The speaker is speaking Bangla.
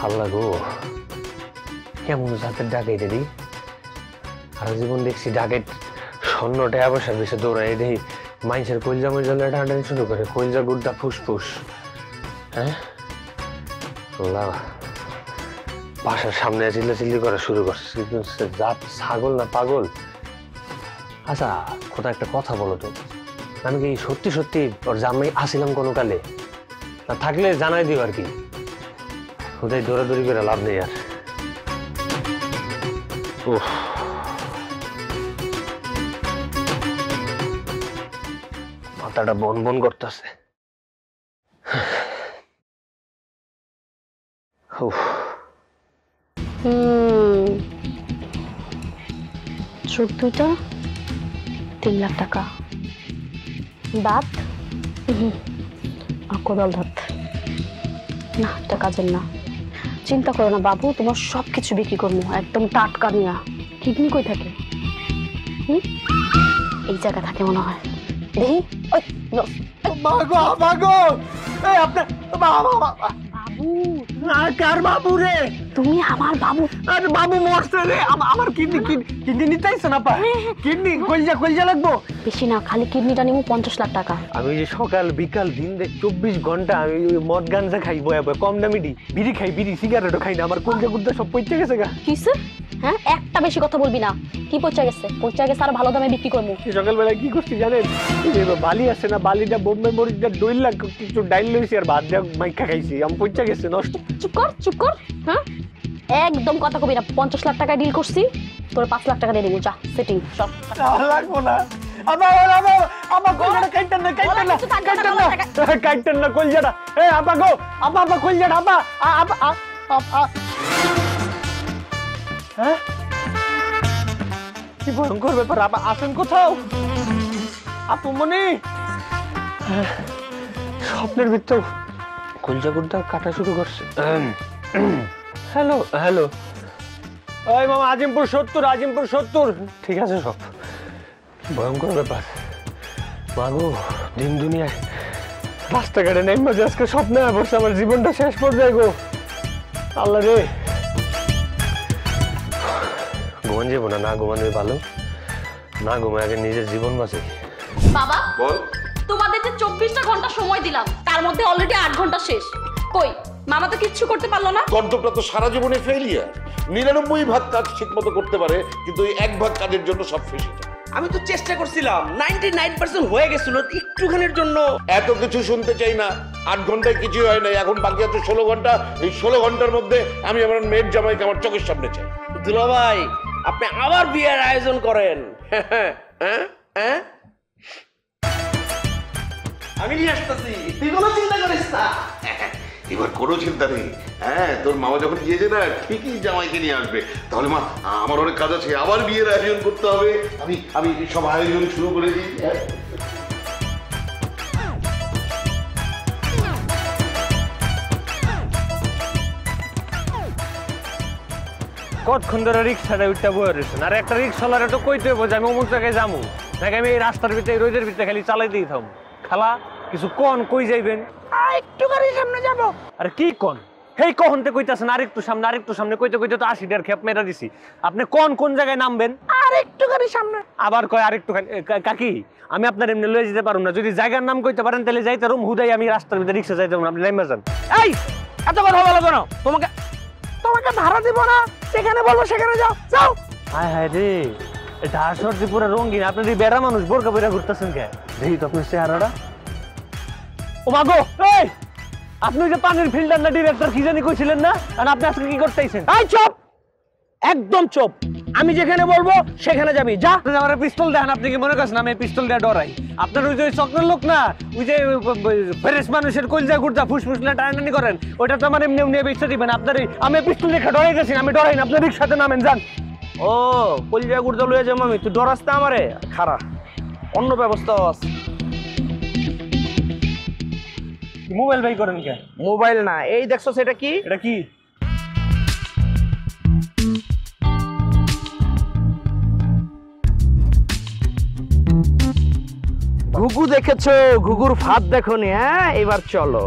আল্লাহ গো, কেমন জাতের ডাকাইত রে। আর জীবন দেখছি ডাকাইত স্বর্ণটা অবসর বেশি দৌড়ায় দেখি মানুষের কলজা মলজা টানাটানি শুরু করে, কলজা গুড়টা ফুসফুস। হ্যাঁ আল্লাহ, বাসার সামনে চিল্লাচিল্লি করা শুরু করছে। জাত ছাগল না পাগল? আচ্ছা কোথাও একটা কথা বলো তো, আমি কি সত্যি সত্যি ওর জামাই আসিলাম কোনো কালে? না থাকলে জানাই দিও আর কি। কোথায় দৌড়াদৌড়ি করে লাভ নেই আর। মাথাটা বন বন করতেছে। চোখ দুইটা 3 লাখ টাকা, দাঁত কোদাল দাঁত না, এটা কাজের না। চিন্তা করো না বাবু, তোমার সবকিছু বিক্রি করবো একদম টাটকা নিয়া। কিডনি কই থাকে? এই জায়গা থাকে মনে হয়, দেখি। বাবু কার বাবু রে? তুমি আমার বাবু। আরে বাবু মরছে রে, আমার কিডনি নিতে আইছ না? কিডনি কলজা লাগবো। বেশি না, খালি কিডনিটা নিবো 50 লাখ টাকা। আমি যে সকাল বিকাল দিন দেখ 24 ঘন্টা আমি মদ গাঞ্জা খাই, বয়া বয়া কম দামি বিড়ি খাই, বিড়ি সিগারেটও খাই না। আমার কলজা গুড়া সব পচে গেছে গা। কিসে? হ্যাঁ একটা বেশি কথা বলবি না। কি পচা গেছে? পচা গেছে আর ভালো দামে বিক্রি করবো। সকালবেলা কি করছি জানেন? বালি আছে না, বালিটা বোম্বে মরিচটা ডইলা কিছু ডাইল লইছি আর ভাত দিয়া মাইখা খাইছি। আমি পচা গেছে, নষ্ট। চুপ কর। হ্যাঁ একদম কথা কবি না। 50 লাখ টাকা ডিল করছি, তোর 5 লাখ টাকা দিয়ে দেবো। যা সেটিং সব লাগবো না। আমার কলজাটা কাইটেন না কলজাটা। আপা গো, আপা কলজাটা, আপা। হ্যাঁ কি ভয়ঙ্কর ব্যাপার। আপা আসেন কোথাও? আপু মনি স্বপ্নের ভিতর কলজা গুড়টা কাটা শুরু করছে। হ্যালো হ্যালো, ওই মামা আজিমপুর 70। ঠিক আছে সব। ভয়ঙ্কর ব্যাপার। মাগো দিন দুনিয়ায় রাস্তাঘাটে নেই মাঝে আজকে স্বপ্নে বসে আমার জীবনটা শেষ পর্যায়ে গো। আল্লাহ রে, ঘুমান যাবো না, ঘুমানোই ভালো। না ঘুমায় আগে নিজের জীবন বাঁচে। বাবা বল, তোমাদের যে 24টা ঘন্টা সময় দিলাম তার মধ্যে অলরেডি 8 ঘন্টা শেষ। কই মামা তো কিচ্ছু করতে পারলো না। গন্তব্যটা তো সারা জীবনে ফেলিয়ার। 99 ভাগ কাজ ঠিক মতো করতে পারে, কিন্তু ওই 1 ভাগ কাজের জন্য সব ফেসে যায়। আমি তো চেষ্টা করছিলাম, 99% হয়ে গেছিল, একটুখানির জন্য। এত কিছু শুনতে চাই না। 8 ঘন্টায় কিছু হয় না, এখন বাকি আছে 16 ঘন্টা। এই 16 ঘন্টার মধ্যে আমি আমার মেয়ের জামাইকে আমার চোখের সামনে চাই। দুলা ভাই, আপনি আবার বিয়ের আয়োজন করেন। হ্যাঁ আমি নিয়ে আসতেছি, তুই কোনো চিন্তা করিস না। এবার কোনো চিন্তা নেই। হ্যাঁ, তোর মামা যখন গিয়েছে না, ঠিকই জামাইকে নিয়ে আসবে। তাহলে মা, আমার অনেক কাজ আছে, আবার বিয়ের আয়োজন করতে হবে। আমি সব আয়োজন শুরু করে দিই। কতক্ষণ ধরে রিক্সাটা উঠতে বয়ে রয়েছেন? আর একটা রিক্সাওয়ালার তো কইতে হইব যে আমি অমুক জায়গায় যাবো, নাকি আমি এই রাস্তার ভিতরে রোদের ভিতরে খালি চালাই দিয়ে থাম? খালা কিছু কন, কই যাইবেন? একটু গাড়ির সামনে যাব। আরে কি কন? হেই কখনতে কইতাছেন আরেকটু সামনে কইতে কইতে তো 80টার খেপ মেরা দিছি। আপনি কোন জায়গায় নামবেন? আর একটু গাড়ির সামনে। আবার কয় আরেকটু। কাকি আমি আপনার এমনি লয়ে যেতে পারুম না। যদি জায়গার নাম কইতে পারেন তাহলে যাইতে রুম হুদাই আমি রাস্তার ভিতরে রিক্সা যাইতে পারুম, আপনি নেমে যান। এই এত কথা বলো কেন? তোমাকে ভাড়া দিব না, সেখানে বলবো সেখানে যাও। হায় হায় রে, এটা আসরটি পুরো রঙিন। আপনি বেড়া মানুষ বোরকা বইরা ঘুরতেছেন কে? দেখি তো আপনার চেহারাটা। ও মাগো, এই আপনি যে পানির ফিল্টার না ডিরেক্টর কি জানি কইছিলেন না? আর আপনি আজকে কি করতেছেন? এই চুপ, একদম চুপ। আমি যেখানে বলবো সেখানে যাবি, যা। আপনি আমার পিস্তল দেন। আপনি কি মনে করছেন আমি পিস্তল দিয়ে ডরাই? আপনার ওই যে চক্রের লোক না, ওই যে ফ্রেশ মানুষের কলজা গুড়া ফুসফুস না টানাটানি করেন, ওটা তো আমার এমনি বেচতে দিবেন। আপনার আমি পিস্তল দেখে ডরাই গেছি, আমি ডরাই না। আপনার রিক্সাতে নামেন, যান। ও কলজা গুড়া লয়ে যাবো আমি, তুই ডরাস না আমারে? খারা, অন্য ব্যবস্থাও আছে। মোবাইল বাই করেন কে? মোবাইল না, এই দেখছো সেটা কি? এটা কি? ঘুঘু দেখেছো? ঘুঘুর ফাঁদ দেখোনি? হ্যাঁ, এবার চলো।